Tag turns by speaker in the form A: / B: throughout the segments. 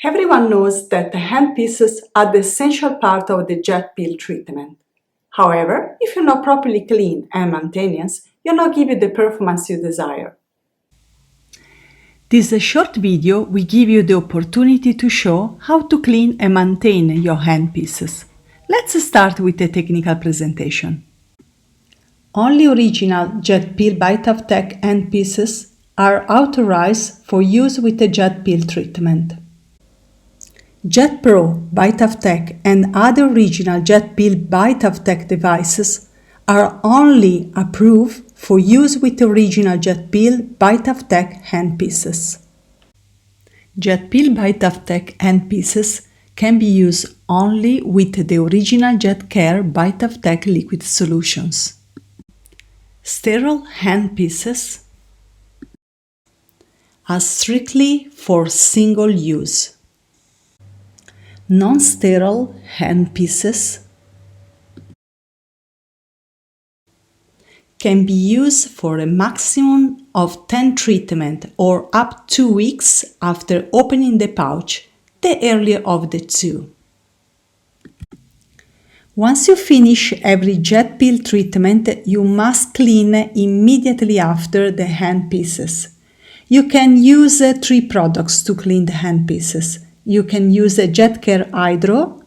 A: Everyone knows that the handpieces are the essential part of the JetPeel treatment. However, if you're not properly clean and maintained, you'll not give you the performance you desire.
B: This short video will give you the opportunity to show how to clean and maintain your handpieces. Let's start with the technical presentation. Only original JetPeel by Tech handpieces are authorized for use with the JetPeel treatment. JetPro by Tech and other original JetPeel by Tech devices are only approved for use with the original JetPeel by Tech handpieces. JetPeel by Tech handpieces can be used only with the original JetCare by Tech liquid solutions. Sterile handpieces are strictly for single use. Non-sterile handpieces can be used for a maximum of 10 treatments or up to 2 weeks after opening the pouch, the earlier of the two. Once you finish every JetPeel treatment, you must clean immediately after the handpieces. You can use 3 products to clean the handpieces. You can use a JetCare Hydro,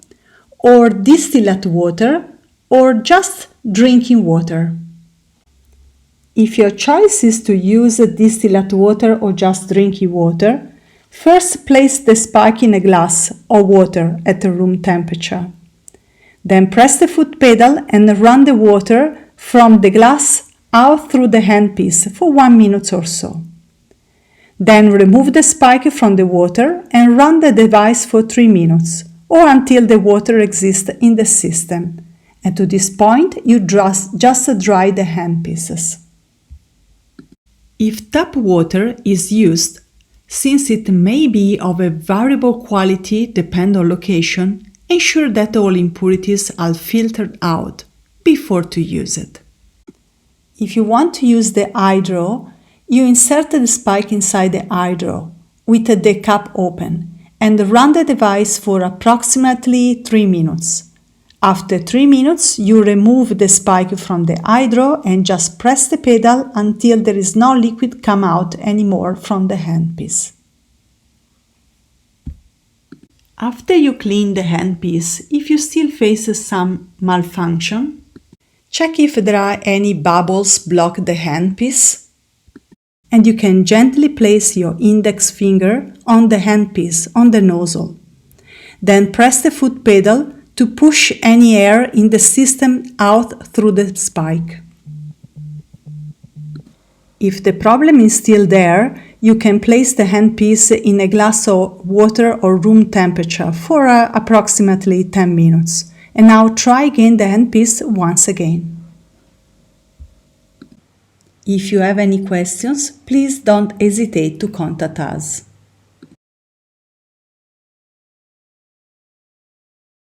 B: or distilled water, or just drinking water. If your choice is to use distilled water or just drinking water, first place the spike in a glass or water at room temperature. Then press the foot pedal and run the water from the glass out through the handpiece for 1 minute or so. Then remove the spike from the water and run the device for 3 minutes or until the water exists in the system. And to this point, you just dry the handpieces. If tap water is used, since it may be of a variable quality depending on location, ensure that all impurities are filtered out before to use it. If you want to use the hydro, you insert the spike inside the hydro with the cap open and run the device for approximately 3 minutes. After 3 minutes, you remove the spike from the hydro and just press the pedal until there is no liquid come out anymore from the handpiece. After you clean the handpiece, if you still face some malfunction, check if there are any bubbles block the handpiece, and you can gently place your index finger on the handpiece on the nozzle. Then press the foot pedal to push any air in the system out through the spike. If the problem is still there, you can place the handpiece in a glass of water or room temperature for approximately 10 minutes. And now try again the handpiece once again. If you have any questions, please don't hesitate to contact us.